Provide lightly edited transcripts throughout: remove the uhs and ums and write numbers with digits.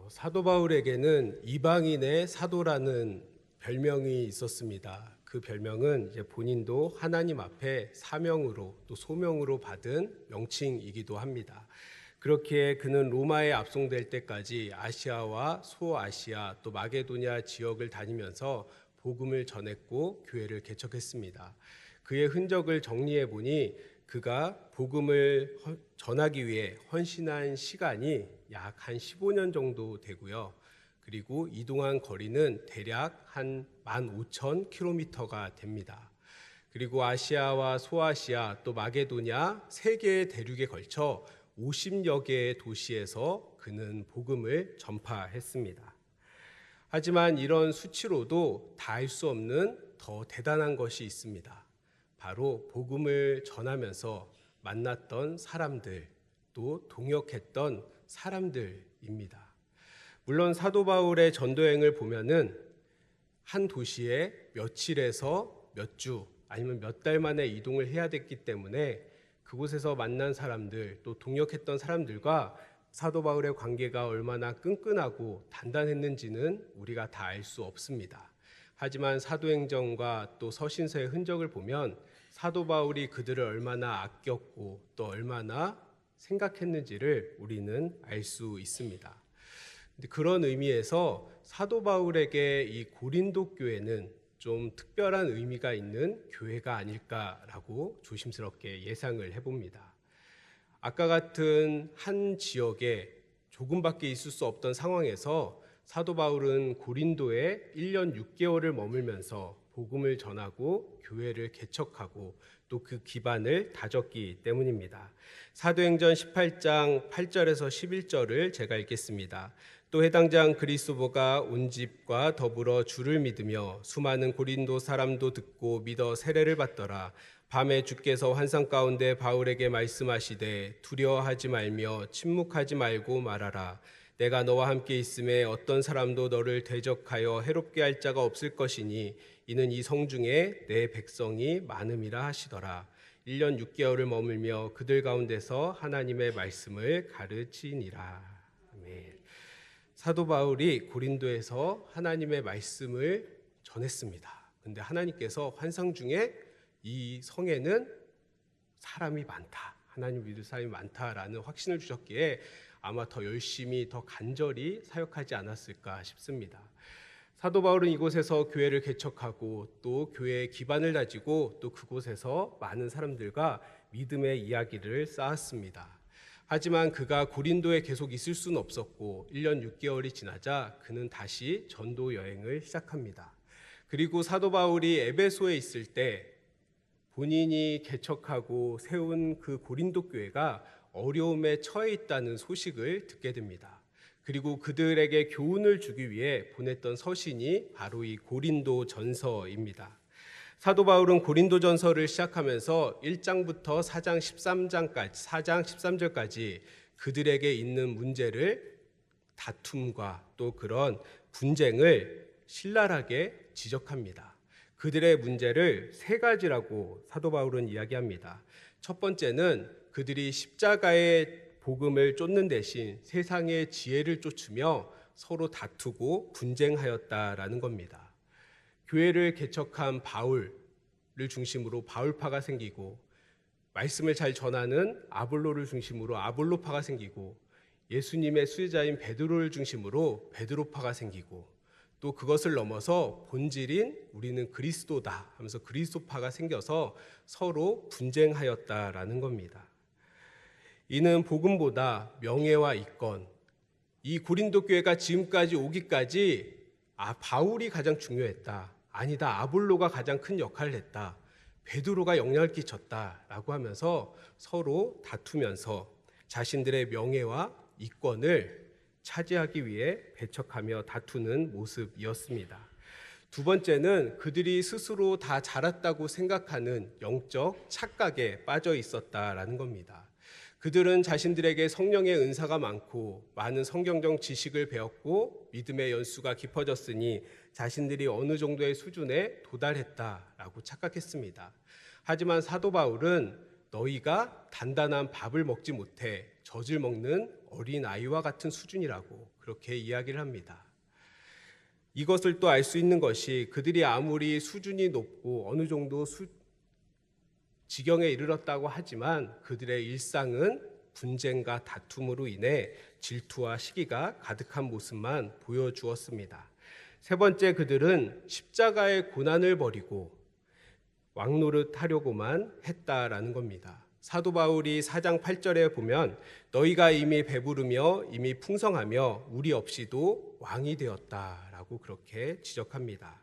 사도 바울에게는 이방인의 사도라는 별명이 있었습니다. 그 별명은 이제 본인도 하나님 앞에 사명으로 또 소명으로 받은 명칭이기도 합니다. 그렇기에 그는 로마에 압송될 때까지 아시아와 소아시아 또 마게도냐 지역을 다니면서 복음을 전했고 교회를 개척했습니다. 그의 흔적을 정리해 보니 그가 복음을 전하기 위해 헌신한 시간이 약 한 15년 정도 되고요. 그리고 이동한 거리는 대략 한 15,000km가 됩니다. 그리고 아시아와 소아시아 또 마게도냐 세 개의 대륙에 걸쳐 50여 개의 도시에서 그는 복음을 전파했습니다. 하지만 이런 수치로도 다 알 수 없는 더 대단한 것이 있습니다. 바로 복음을 전하면서 만났던 사람들, 또 동역했던 사람들입니다. 물론 사도 바울의 전도여행을 보면은 한 도시에 며칠에서 몇 주 아니면 몇 달 만에 이동을 해야 됐기 때문에 그곳에서 만난 사람들, 또 동역했던 사람들과 사도 바울의 관계가 얼마나 끈끈하고 단단했는지는 우리가 다 알 수 없습니다. 하지만 사도행전과 또 서신서의 흔적을 보면 사도 바울이 그들을 얼마나 아꼈고 또 얼마나 생각했는지를 우리는 알 수 있습니다. 그런 의미에서 사도 바울에게 이 고린도 교회는 좀 특별한 의미가 있는 교회가 아닐까라고 조심스럽게 예상을 해봅니다. 아까 같은 한 지역에 조금밖에 있을 수 없던 상황에서 사도 바울은 고린도에 1년 6개월을 머물면서 복음을 전하고 교회를 개척하고 또 그 기반을 다졌기 때문입니다. 사도행전 18장 8절에서 11절을 제가 읽겠습니다. 또 해당 장 그리스도가 온 집과 더불어 주를 믿으며 수많은 고린도 사람도 듣고 믿어 세례를 받더라. 밤에 주께서 환상 가운데 바울에게 말씀하시되 두려워하지 말며 침묵하지 말고 말하라. 내가 너와 함께 있음에 어떤 사람도 너를 대적하여 해롭게 할 자가 없을 것이니 이는 이 성중에 내 백성이 많음이라 하시더라. 1년 6개월을 머물며 그들 가운데서 하나님의 말씀을 가르치니라. 아멘. 사도 바울이 고린도에서 하나님의 말씀을 전했습니다. 근데 하나님께서 환상 중에 이 성에는 사람이 많다, 하나님 믿을 사람이 많다라는 확신을 주셨기에 아마 더 열심히 더 간절히 사역하지 않았을까 싶습니다. 사도 바울은 이곳에서 교회를 개척하고 또 교회의 기반을 다지고 또 그곳에서 많은 사람들과 믿음의 이야기를 쌓았습니다. 하지만 그가 고린도에 계속 있을 수는 없었고 1년 6개월이 지나자 그는 다시 전도 여행을 시작합니다. 그리고 사도 바울이 에베소에 있을 때 본인이 개척하고 세운 그 고린도 교회가 어려움에 처해 있다는 소식을 듣게 됩니다. 그리고 그들에게 교훈을 주기 위해 보냈던 서신이 바로 이 고린도 전서입니다. 사도 바울은 고린도 전서를 시작하면서 1장부터 4장 13절까지 그들에게 있는 문제를 다툼과 또 그런 분쟁을 신랄하게 지적합니다. 그들의 문제를 세 가지라고 사도 바울은 이야기합니다. 첫 번째는 그들이 십자가의 복음을 쫓는 대신 세상의 지혜를 쫓으며 서로 다투고 분쟁하였다라는 겁니다. 교회를 개척한 바울을 중심으로 바울파가 생기고 말씀을 잘 전하는 아볼로를 중심으로 아볼로파가 생기고 예수님의 수제자인 베드로를 중심으로 베드로파가 생기고 또 그것을 넘어서 본질인 우리는 그리스도다 하면서 그리스도파가 생겨서 서로 분쟁하였다라는 겁니다. 이는 복음보다 명예와 이권, 이 고린도 교회가 지금까지 오기까지 바울이 가장 중요했다, 아니다 아볼로가 가장 큰 역할을 했다, 베드로가 영향을 끼쳤다라고 하면서 서로 다투면서 자신들의 명예와 이권을 차지하기 위해 배척하며 다투는 모습이었습니다. 두 번째는 그들이 스스로 다 잘했다고 생각하는 영적 착각에 빠져 있었다라는 겁니다. 그들은 자신들에게 성령의 은사가 많고 많은 성경적 지식을 배웠고 믿음의 연수가 깊어졌으니 자신들이 어느 정도의 수준에 도달했다라고 착각했습니다. 하지만 사도 바울은 너희가 단단한 밥을 먹지 못해 젖을 먹는 어린 아이와 같은 수준이라고 그렇게 이야기를 합니다. 이것을 또 알 수 있는 것이 그들이 아무리 수준이 높고 어느 정도 지경에 이르렀다고 하지만 그들의 일상은 분쟁과 다툼으로 인해 질투와 시기가 가득한 모습만 보여주었습니다. 세 번째, 그들은 십자가의 고난을 버리고 왕노릇하려고만 했다라는 겁니다. 사도 바울이 4장 8절에 보면 너희가 이미 배부르며 이미 풍성하며 우리 없이도 왕이 되었다라고 그렇게 지적합니다.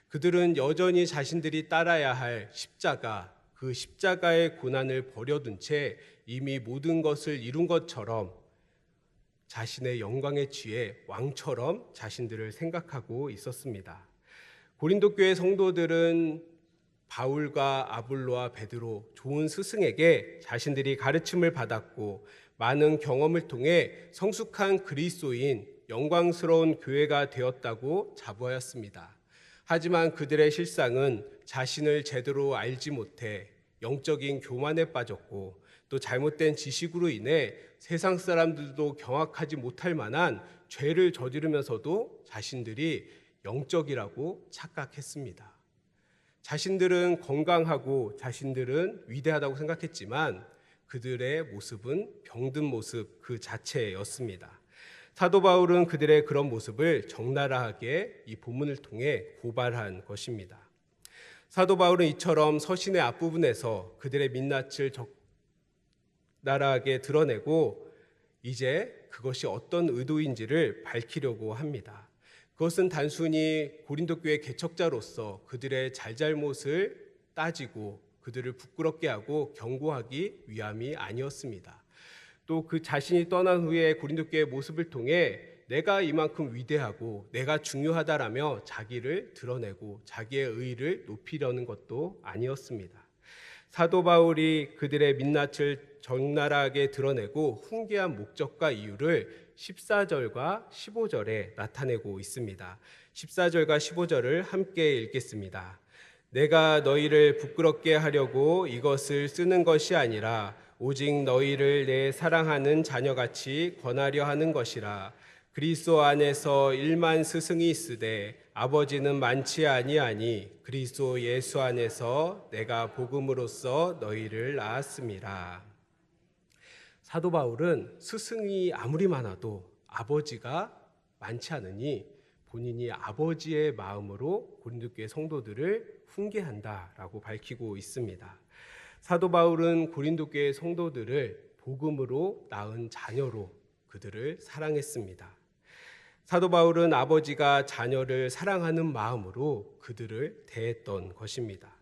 그들은 여전히 자신들이 따라야 할 십자가, 그 십자가의 고난을 버려둔 채 이미 모든 것을 이룬 것처럼 자신의 영광에 취해 왕처럼 자신들을 생각하고 있었습니다. 고린도 교회 성도들은 바울과 아볼로와 베드로, 좋은 스승에게 자신들이 가르침을 받았고 많은 경험을 통해 성숙한 그리스도인, 영광스러운 교회가 되었다고 자부하였습니다. 하지만 그들의 실상은 자신을 제대로 알지 못해 영적인 교만에 빠졌고 또 잘못된 지식으로 인해 세상 사람들도 경악하지 못할 만한 죄를 저지르면서도 자신들이 영적이라고 착각했습니다. 자신들은 건강하고 자신들은 위대하다고 생각했지만 그들의 모습은 병든 모습 그 자체였습니다. 사도 바울은 그들의 그런 모습을 적나라하게 이 본문을 통해 고발한 것입니다. 사도 바울은 이처럼 서신의 앞부분에서 그들의 민낯을 적나라하게 드러내고 이제 그것이 어떤 의도인지를 밝히려고 합니다. 그것은 단순히 고린도 교회 개척자로서 그들의 잘잘못을 따지고 그들을 부끄럽게 하고 경고하기 위함이 아니었습니다. 또 그 자신이 떠난 후에 고린도 교회의 모습을 통해 내가 이만큼 위대하고 내가 중요하다라며 자기를 드러내고 자기의 의의를 높이려는 것도 아니었습니다. 사도 바울이 그들의 민낯을 적나라하게 드러내고 훈계한 목적과 이유를 14절과 15절에 나타내고 있습니다. 14절과 15절을 함께 읽겠습니다. 내가 너희를 부끄럽게 하려고 이것을 쓰는 것이 아니라 오직 너희를 내 사랑하는 자녀같이 권하려 하는 것이라. 그리스도 안에서 1만 스승이 있으되 아버지는 많지 아니하니 그리스도 예수 안에서 내가 복음으로써 너희를 낳았음이라. 사도 바울은 스승이 아무리 많아도 아버지가 많지 않으니 본인이 아버지의 마음으로 고린도 교회 성도들을 훈계한다라고 밝히고 있습니다. 사도 바울은 고린도 교회 성도들을 복음으로 낳은 자녀로 그들을 사랑했습니다. 사도 바울은 아버지가 자녀를 사랑하는 마음으로 그들을 대했던 것입니다.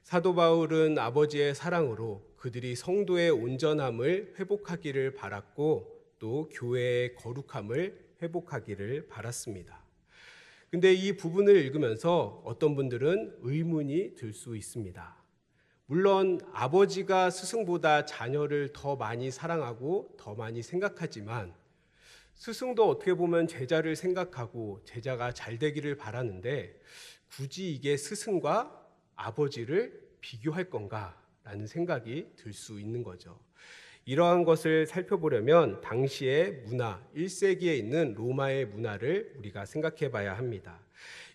사도 바울은 아버지의 사랑으로 그들이 성도의 온전함을 회복하기를 바랐고 또 교회의 거룩함을 회복하기를 바랐습니다. 근데 이 부분을 읽으면서 어떤 분들은 의문이 들 수 있습니다. 물론 아버지가 스승보다 자녀를 더 많이 사랑하고 더 많이 생각하지만 스승도 어떻게 보면 제자를 생각하고 제자가 잘 되기를 바라는데 굳이 이게 스승과 아버지를 비교할 건가라는 생각이 들 수 있는 거죠. 이러한 것을 살펴보려면 당시의 문화, 1세기에 있는 로마의 문화를 우리가 생각해 봐야 합니다.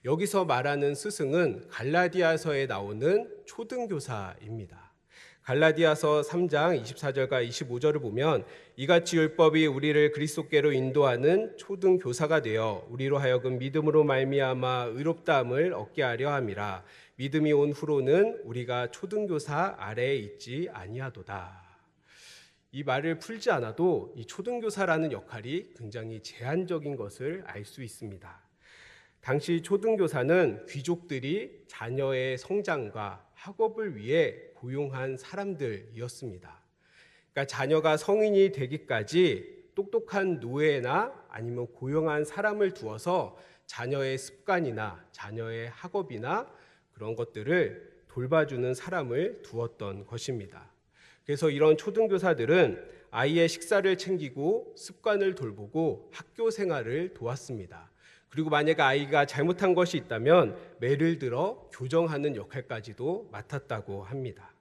여기서 말하는 스승은 갈라디아서에 나오는 초등교사입니다. 갈라디아서 3장 24절과 25절을 보면 이같이 율법이 우리를 그리스도께로 인도하는 초등교사가 되어 우리로 하여금 믿음으로 말미암아 의롭다함을 얻게 하려 함이라. 믿음이 온 후로는 우리가 초등교사 아래에 있지 아니하도다. 이 말을 풀지 않아도 이 초등교사라는 역할이 굉장히 제한적인 것을 알 수 있습니다. 당시 초등교사는 귀족들이 자녀의 성장과 학업을 위해 고용한 사람들이었습니다. 그러니까 자녀가 성인이 되기까지 똑똑한 노예나 아니면 고용한 사람을 두어서 자녀의 습관이나 자녀의 학업이나 그런 것들을 돌봐주는 사람을 두었던 것입니다. 그래서 이런 초등교사들은 아이의 식사를 챙기고 습관을 돌보고 학교 생활을 도왔습니다. 그리고 만약 아이가 잘못한 것이 있다면 매를 들어 교정하는 역할까지도 맡았다고 합니다.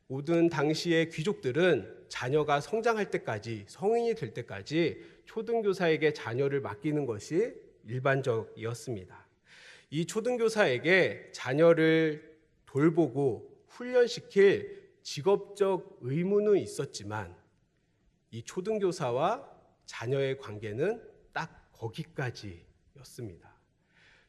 모든 당시의 귀족들은 자녀가 성장할 때까지, 성인이 될 때까지 초등교사에게 자녀를 맡기는 것이 일반적이었습니다. 이 초등교사에게 자녀를 돌보고 훈련시킬 직업적 의무는 있었지만 이 초등교사와 자녀의 관계는 딱 거기까지였습니다.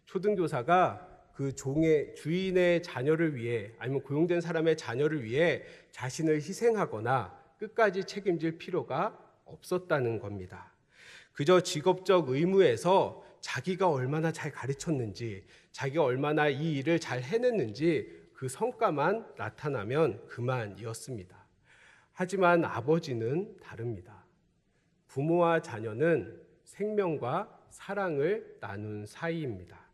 초등교사가 그 주인의 자녀를 위해 아니면 고용된 사람의 자녀를 위해 자신을 희생하거나 끝까지 책임질 필요가 없었다는 겁니다. 그저 직업적 의무에서 자기가 얼마나 잘 가르쳤는지, 자기가 얼마나 이 일을 잘 해냈는지 그 성과만 나타나면 그만이었습니다. 하지만 아버지는 다릅니다. 부모와 자녀는 생명과 사랑을 나눈 사이입니다.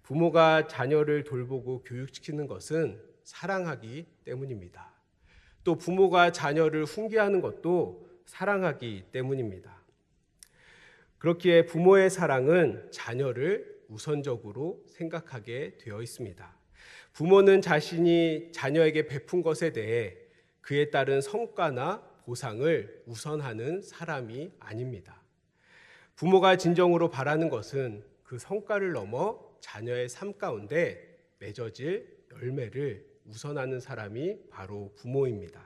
부모가 자녀를 돌보고 교육시키는 것은 사랑하기 때문입니다. 또 부모가 자녀를 훈계하는 것도 사랑하기 때문입니다. 그렇기에 부모의 사랑은 자녀를 우선적으로 생각하게 되어 있습니다. 부모는 자신이 자녀에게 베푼 것에 대해 그에 따른 성과나 보상을 우선하는 사람이 아닙니다. 부모가 진정으로 바라는 것은 그 성과를 넘어 자녀의 삶 가운데 맺어질 열매를 우선하는 사람이 바로 부모입니다.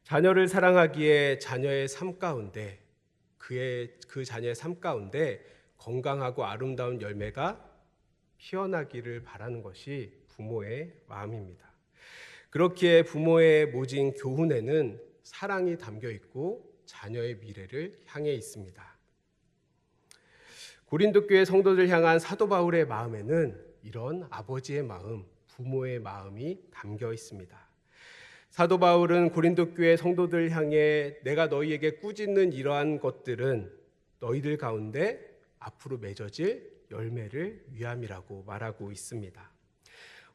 자녀를 사랑하기에 자녀의 삶 가운데 그 자녀의 삶 가운데 건강하고 아름다운 열매가 피어나기를 바라는 것이 부모의 마음입니다. 그렇기에 부모의 모진 교훈에는 사랑이 담겨 있고 자녀의 미래를 향해 있습니다. 고린도 교회 성도들 향한 사도 바울의 마음에는 이런 아버지의 마음, 부모의 마음이 담겨 있습니다. 사도 바울은 고린도 교회 성도들 향해 내가 너희에게 꾸짖는 이러한 것들은 너희들 가운데 앞으로 맺어질 열매를 위함이라고 말하고 있습니다.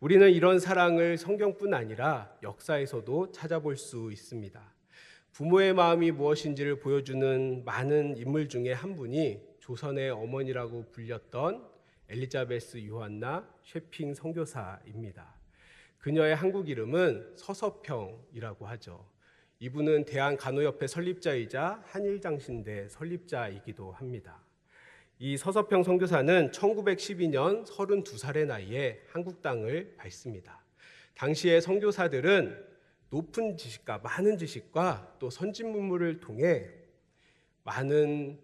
우리는 이런 사랑을 성경뿐 아니라 역사에서도 찾아볼 수 있습니다. 부모의 마음이 무엇인지를 보여주는 많은 인물 중에 한 분이 조선의 어머니라고 불렸던 엘리자베스 요한나 쉐핑 선교사입니다. 그녀의 한국 이름은 서서평이라고 하죠. 이분은 대한간호협회 설립자이자 한일장신대 설립자이기도 합니다. 이 서서평 선교사는 1912년 32살의 나이에 한국 땅을 밟습니다. 당시의 선교사들은 높은 지식과 많은 지식과 또 선진 문물을 통해 많은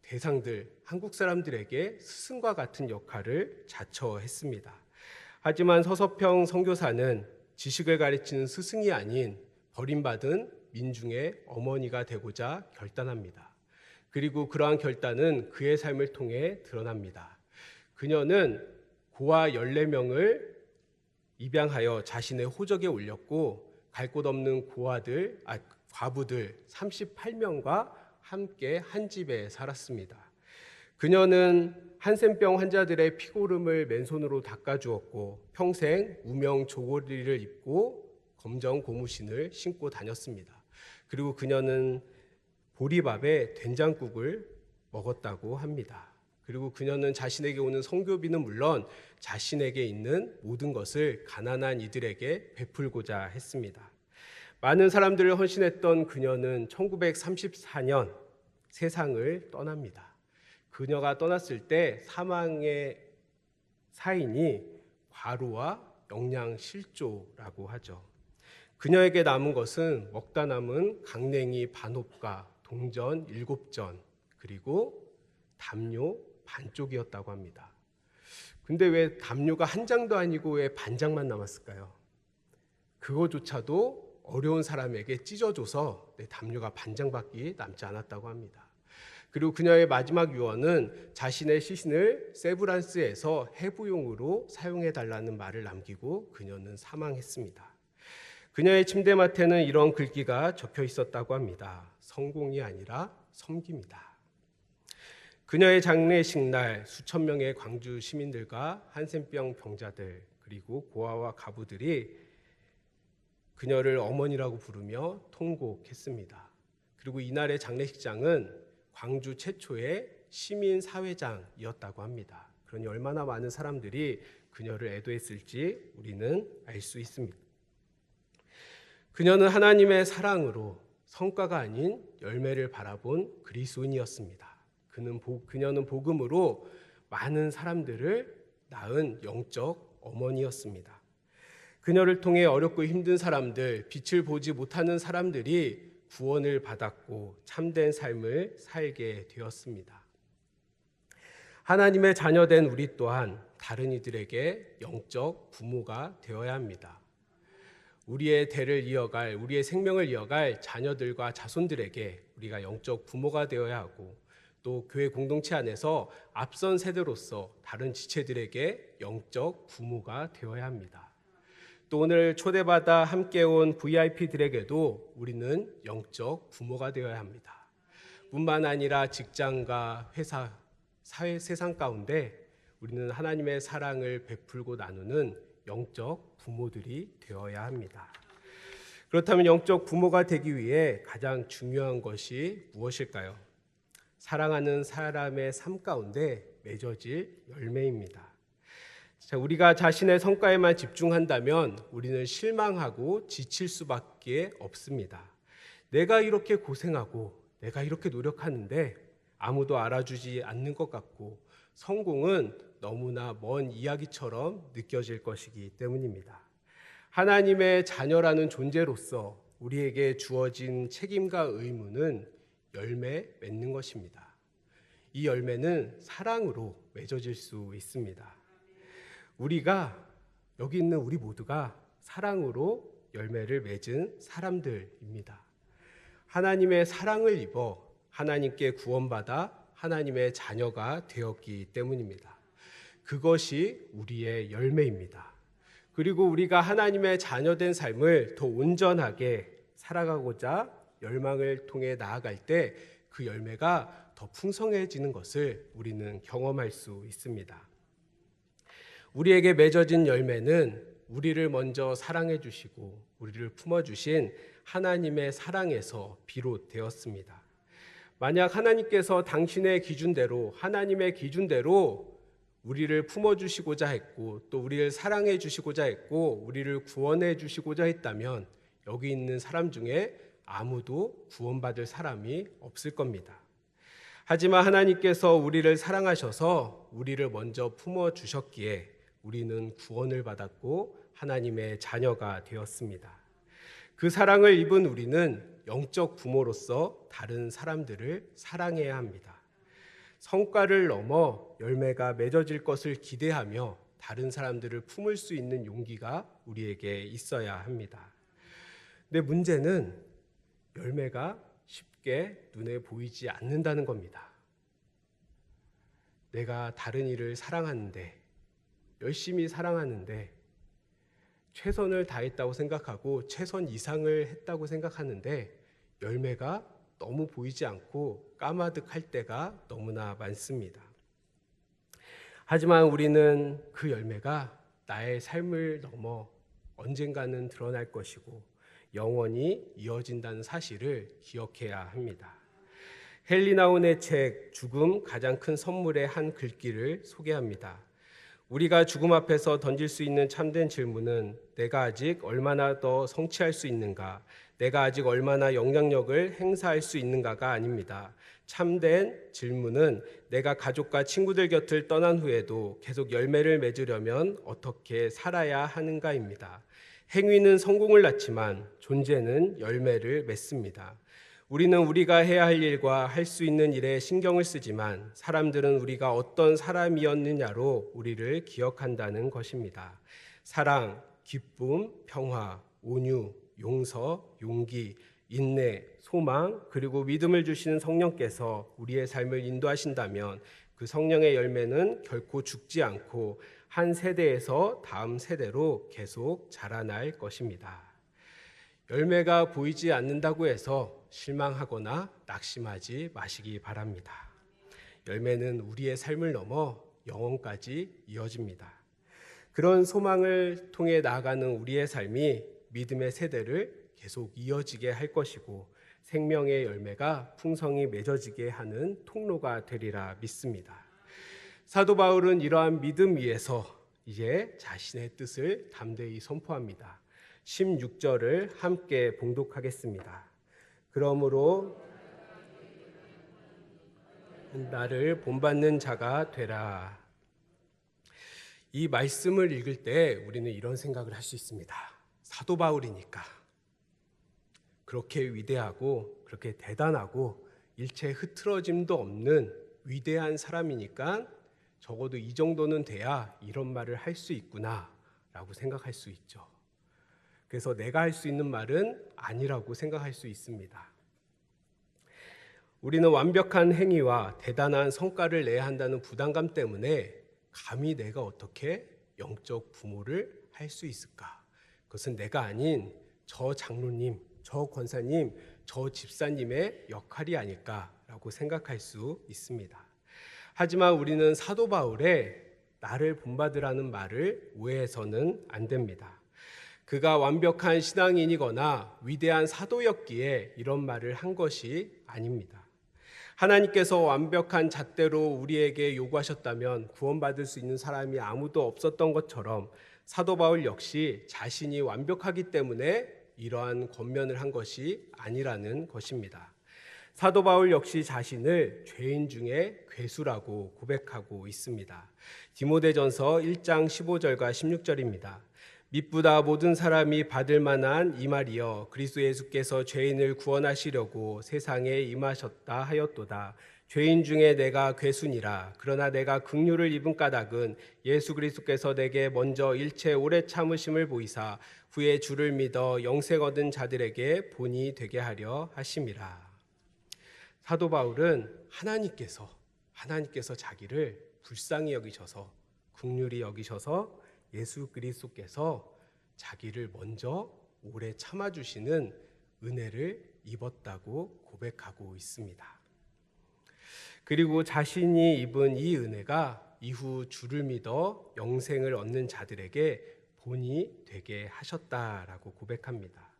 대상들, 한국 사람들에게 스승과 같은 역할을 자처했습니다. 하지만 서서평 선교사는 지식을 가르치는 스승이 아닌 버림받은 민중의 어머니가 되고자 결단합니다. 그리고 그러한 결단은 그의 삶을 통해 드러납니다. 그녀는 고아 14명을 입양하여 자신의 호적에 올렸고 갈 곳 없는 과부들 38명과 함께 한 집에 살았습니다. 그녀는 한센병 환자들의 피고름을 맨손으로 닦아주었고 평생 우명 조거리를 입고 검정 고무신을 신고 다녔습니다. 그리고 그녀는 보리밥에 된장국을 먹었다고 합니다. 그리고 그녀는 자신에게 오는 선교비는 물론 자신에게 있는 모든 것을 가난한 이들에게 베풀고자 했습니다. 많은 사람들을 헌신했던 그녀는 1934년 세상을 떠납니다. 그녀가 떠났을 때 사망의 사인이 과로와 영양실조라고 하죠. 그녀에게 남은 것은 먹다 남은 강냉이 반홉과 동전 7전 그리고 담요 반쪽이었다고 합니다. 근데 왜 담요가 한 장도 아니고 왜 반장만 남았을까요? 그거조차도 어려운 사람에게 찢어줘서 담요가 반장밖에 남지 않았다고 합니다. 그리고 그녀의 마지막 유언은 자신의 시신을 세브란스에서 해부용으로 사용해달라는 말을 남기고 그녀는 사망했습니다. 그녀의 침대맡에는 이런 글귀가 적혀 있었다고 합니다. 성공이 아니라 섬김이다. 그녀의 장례식 날 수천 명의 광주 시민들과 한센병 병자들 그리고 고아와 가부들이 그녀를 어머니라고 부르며 통곡했습니다. 그리고 이날의 장례식장은 광주 최초의 시민사회장이었다고 합니다. 그러니 얼마나 많은 사람들이 그녀를 애도했을지 우리는 알 수 있습니다. 그녀는 하나님의 사랑으로 성과가 아닌 열매를 바라본 그리스도인이었습니다. 그녀는 복음으로 많은 사람들을 낳은 영적 어머니였습니다. 그녀를 통해 어렵고 힘든 사람들, 빛을 보지 못하는 사람들이 구원을 받았고 참된 삶을 살게 되었습니다. 하나님의 자녀된 우리 또한 다른 이들에게 영적 부모가 되어야 합니다. 우리의 대를 이어갈, 우리의 생명을 이어갈 자녀들과 자손들에게 우리가 영적 부모가 되어야 하고, 또 교회 공동체 안에서 앞선 세대로서 다른 지체들에게 영적 부모가 되어야 합니다. 또 오늘 초대받아 함께 온 VIP들에게도 우리는 영적 부모가 되어야 합니다. 뿐만 아니라 직장과 회사, 사회 세상 가운데 우리는 하나님의 사랑을 베풀고 나누는 영적 부모들이 되어야 합니다. 그렇다면 영적 부모가 되기 위해 가장 중요한 것이 무엇일까요? 사랑하는 사람의 삶 가운데 맺어질 열매입니다. 자, 우리가 자신의 성과에만 집중한다면 우리는 실망하고 지칠 수밖에 없습니다. 내가 이렇게 고생하고 내가 이렇게 노력하는데 아무도 알아주지 않는 것 같고 성공은 너무나 먼 이야기처럼 느껴질 것이기 때문입니다. 하나님의 자녀라는 존재로서 우리에게 주어진 책임과 의무는 열매 맺는 것입니다. 이 열매는 사랑으로 맺어질 수 있습니다. 여기 있는 우리 모두가 사랑으로 열매를 맺은 사람들입니다. 하나님의 사랑을 입어 하나님께 구원받아 하나님의 자녀가 되었기 때문입니다. 그것이 우리의 열매입니다. 그리고 우리가 하나님의 자녀된 삶을 더 온전하게 살아가고자 열망을 통해 나아갈 때 그 열매가 더 풍성해지는 것을 우리는 경험할 수 있습니다. 우리에게 맺어진 열매는 우리를 먼저 사랑해 주시고 우리를 품어주신 하나님의 사랑에서 비롯되었습니다. 만약 하나님께서 당신의 기준대로, 하나님의 기준대로 우리를 품어주시고자 했고 또 우리를 사랑해 주시고자 했고 우리를 구원해 주시고자 했다면 여기 있는 사람 중에 아무도 구원받을 사람이 없을 겁니다. 하지만 하나님께서 우리를 사랑하셔서 우리를 먼저 품어주셨기에 우리는 구원을 받았고 하나님의 자녀가 되었습니다. 그 사랑을 입은 우리는 영적 부모로서 다른 사람들을 사랑해야 합니다. 성과를 넘어 열매가 맺어질 것을 기대하며 다른 사람들을 품을 수 있는 용기가 우리에게 있어야 합니다. 근데 문제는 열매가 쉽게 눈에 보이지 않는다는 겁니다. 내가 다른 이를 사랑하는데, 열심히 사랑하는데, 최선을 다했다고 생각하고 최선 이상을 했다고 생각하는데 열매가 너무 보이지 않고 까마득할 때가 너무나 많습니다. 하지만 우리는 그 열매가 나의 삶을 넘어 언젠가는 드러날 것이고 영원히 이어진다는 사실을 기억해야 합니다. 헨리 나운의 책 죽음 가장 큰 선물의 한 글귀를 소개합니다. 우리가 죽음 앞에서 던질 수 있는 참된 질문은 내가 아직 얼마나 더 성취할 수 있는가, 내가 아직 얼마나 영향력을 행사할 수 있는가가 아닙니다. 참된 질문은 내가 가족과 친구들 곁을 떠난 후에도 계속 열매를 맺으려면 어떻게 살아야 하는가입니다. 행위는 성공을 낳지만 존재는 열매를 맺습니다. 우리는 우리가 해야 할 일과 할 수 있는 일에 신경을 쓰지만 사람들은 우리가 어떤 사람이었느냐로 우리를 기억한다는 것입니다. 사랑, 기쁨, 평화, 온유, 용서, 용기, 인내, 소망, 그리고 믿음을 주시는 성령께서 우리의 삶을 인도하신다면 그 성령의 열매는 결코 죽지 않고 한 세대에서 다음 세대로 계속 자라날 것입니다. 열매가 보이지 않는다고 해서 실망하거나 낙심하지 마시기 바랍니다. 열매는 우리의 삶을 넘어 영원까지 이어집니다. 그런 소망을 통해 나아가는 우리의 삶이 믿음의 세대를 계속 이어지게 할 것이고 생명의 열매가 풍성히 맺어지게 하는 통로가 되리라 믿습니다. 사도 바울은 이러한 믿음 위에서 이제 자신의 뜻을 담대히 선포합니다. 16절을 함께 봉독하겠습니다. 그러므로 나를 본받는 자가 되라. 이 말씀을 읽을 때 우리는 이런 생각을 할 수 있습니다. 사도 바울이니까 그렇게 위대하고 그렇게 대단하고 일체 흐트러짐도 없는 위대한 사람이니까 적어도 이 정도는 돼야 이런 말을 할 수 있구나 라고 생각할 수 있죠. 그래서 내가 할 수 있는 말은 아니라고 생각할 수 있습니다. 우리는 완벽한 행위와 대단한 성과를 내야 한다는 부담감 때문에 감히 내가 어떻게 영적 부모를 할 수 있을까? 그것은 내가 아닌 저 장로님, 저 권사님, 저 집사님의 역할이 아닐까라고 생각할 수 있습니다. 하지만 우리는 사도 바울의 나를 본받으라는 말을 오해해서는 안 됩니다. 그가 완벽한 신앙인이거나 위대한 사도였기에 이런 말을 한 것이 아닙니다. 하나님께서 완벽한 잣대로 우리에게 요구하셨다면 구원받을 수 있는 사람이 아무도 없었던 것처럼 사도 바울 역시 자신이 완벽하기 때문에 이러한 권면을 한 것이 아니라는 것입니다. 사도 바울 역시 자신을 죄인 중에 괴수라고 고백하고 있습니다. 디모데전서 1장 15절과 16절입니다. mit보다 모든 사람이 받을 만한 이 말이여 그리스도 예수께서 죄인을 구원하시려고 세상에 임하셨다 하였도다. 죄인 중에 내가 괴순이라. 그러나 내가 긍휼을 입은 까닭은 예수 그리스도께서 내게 먼저 일체 오래 참으심을 보이사 후에 주를 믿어 영생 얻은 자들에게 본이 되게 하려 하심이라. 사도 바울은 하나님께서 자기를 불쌍히 여기셔서 긍휼히 여기셔서 예수 그리스도께서 자기를 먼저 오래 참아주시는 은혜를 입었다고 고백하고 있습니다. 그리고 자신이 입은 이 은혜가 이후 주를 믿어 영생을 얻는 자들에게 본이 되게 하셨다라고 고백합니다.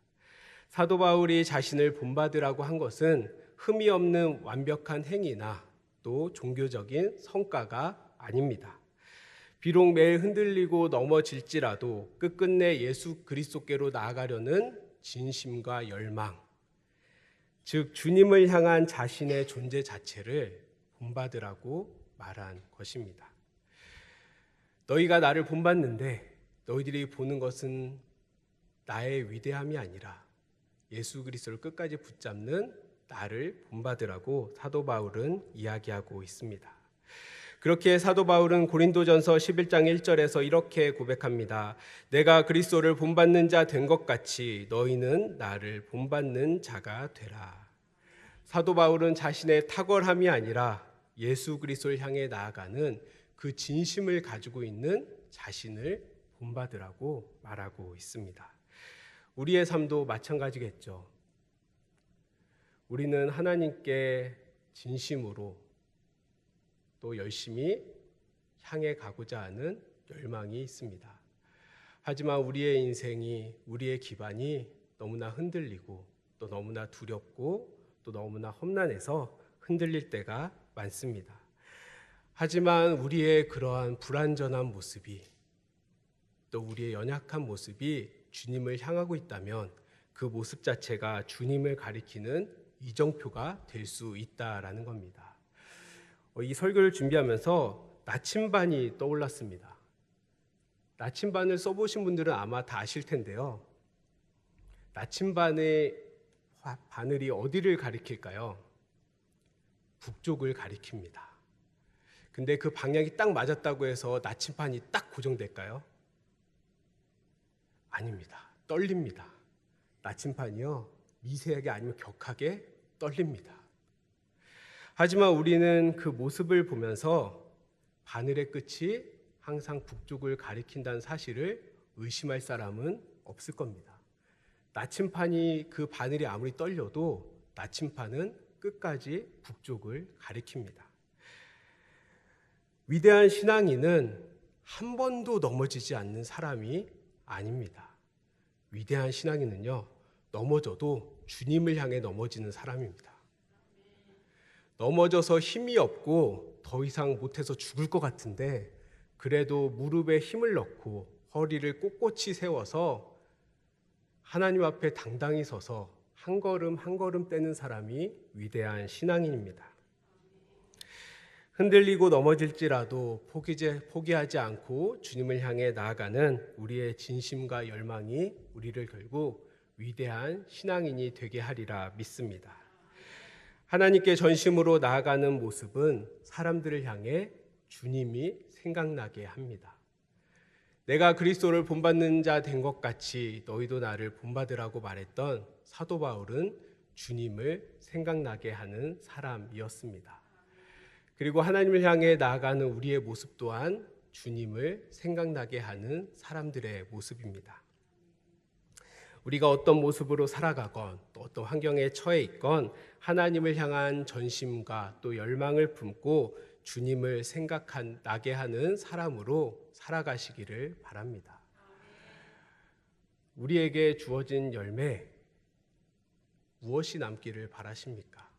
사도 바울이 자신을 본받으라고 한 것은 흠이 없는 완벽한 행위나 또 종교적인 성과가 아닙니다. 비록 매일 흔들리고 넘어질지라도 끝끝내 예수 그리스도께로 나아가려는 진심과 열망, 즉 주님을 향한 자신의 존재 자체를 본받으라고 말한 것입니다. 너희가 나를 본받는데 너희들이 보는 것은 나의 위대함이 아니라 예수 그리스도를 끝까지 붙잡는 나를 본받으라고 사도 바울은 이야기하고 있습니다. 그렇게 사도 바울은 고린도전서 11장 1절에서 이렇게 고백합니다. 내가 그리스도를 본받는 자 된 것 같이 너희는 나를 본받는 자가 되라. 사도 바울은 자신의 탁월함이 아니라 예수 그리스도를 향해 나아가는 그 진심을 가지고 있는 자신을 본받으라고 말하고 있습니다. 우리의 삶도 마찬가지겠죠. 우리는 하나님께 진심으로 또 열심히 향해 가고자 하는 열망이 있습니다. 하지만 우리의 인생이, 우리의 기반이 너무나 흔들리고 또 너무나 두렵고 또 너무나 험난해서 흔들릴 때가 많습니다. 하지만 우리의 그러한 불완전한 모습이 또 우리의 연약한 모습이 주님을 향하고 있다면 그 모습 자체가 주님을 가리키는 이정표가 될 수 있다라는 겁니다. 이 설교를 준비하면서 나침반이 떠올랐습니다. 나침반을 써보신 분들은 아마 다 아실 텐데요. 나침반의 바늘이 어디를 가리킬까요? 북쪽을 가리킵니다. 근데 그 방향이 딱 맞았다고 해서 나침반이 딱 고정될까요? 아닙니다. 떨립니다. 나침반이요, 미세하게 아니면 격하게 떨립니다. 하지만 우리는 그 모습을 보면서 바늘의 끝이 항상 북쪽을 가리킨다는 사실을 의심할 사람은 없을 겁니다. 나침판이 그 바늘이 아무리 떨려도 나침판은 끝까지 북쪽을 가리킵니다. 위대한 신앙인은 한 번도 넘어지지 않는 사람이 아닙니다. 위대한 신앙인은요, 넘어져도 주님을 향해 넘어지는 사람입니다. 넘어져서 힘이 없고 더 이상 못해서 죽을 것 같은데 그래도 무릎에 힘을 넣고 허리를 꼿꼿이 세워서 하나님 앞에 당당히 서서 한 걸음 한 걸음 떼는 사람이 위대한 신앙인입니다. 흔들리고 넘어질지라도 포기하지 않고 주님을 향해 나아가는 우리의 진심과 열망이 우리를 결국 위대한 신앙인이 되게 하리라 믿습니다. 하나님께 전심으로 나아가는 모습은 사람들을 향해 주님이 생각나게 합니다. 내가 그리스도를 본받는 자 된 것 같이 너희도 나를 본받으라고 말했던 사도 바울은 주님을 생각나게 하는 사람이었습니다. 그리고 하나님을 향해 나아가는 우리의 모습 또한 주님을 생각나게 하는 사람들의 모습입니다. 우리가 어떤 모습으로 살아가건 또 어떤 환경에 처해 있건 하나님을 향한 전심과 또 열망을 품고 주님을 생각나게 하는 사람으로 살아가시기를 바랍니다. 우리에게 주어진 열매 무엇이 남기를 바라십니까?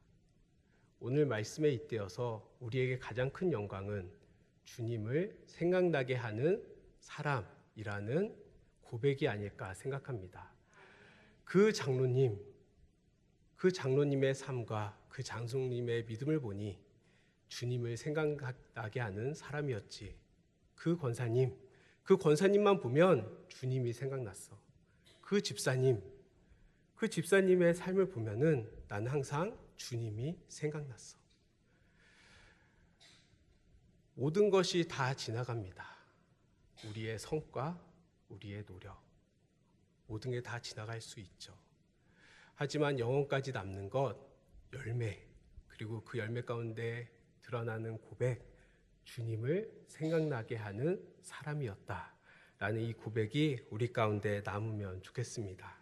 오늘 말씀에 잇대어서 우리에게 가장 큰 영광은 주님을 생각나게 하는 사람이라는 고백이 아닐까 생각합니다. 그 장로님의 삶과 그 장로님의 믿음을 보니 주님을 생각나게 하는 사람이었지. 그 권사님만 보면 주님이 생각났어. 그 집사님의 삶을 보면은 나는 항상 주님이 생각났어. 모든 것이 다 지나갑니다. 우리의 성과, 우리의 노력, 모든 게 다 지나갈 수 있죠. 하지만 영혼까지 남는 것, 열매, 그리고 그 열매 가운데 드러나는 고백, 주님을 생각나게 하는 사람이었다라는 이 고백이 우리 가운데 남으면 좋겠습니다.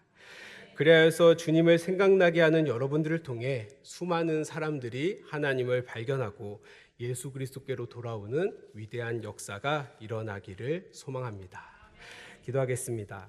그래서 주님을 생각나게 하는 여러분들을 통해 수많은 사람들이 하나님을 발견하고 예수 그리스도께로 돌아오는 위대한 역사가 일어나기를 소망합니다. 기도하겠습니다.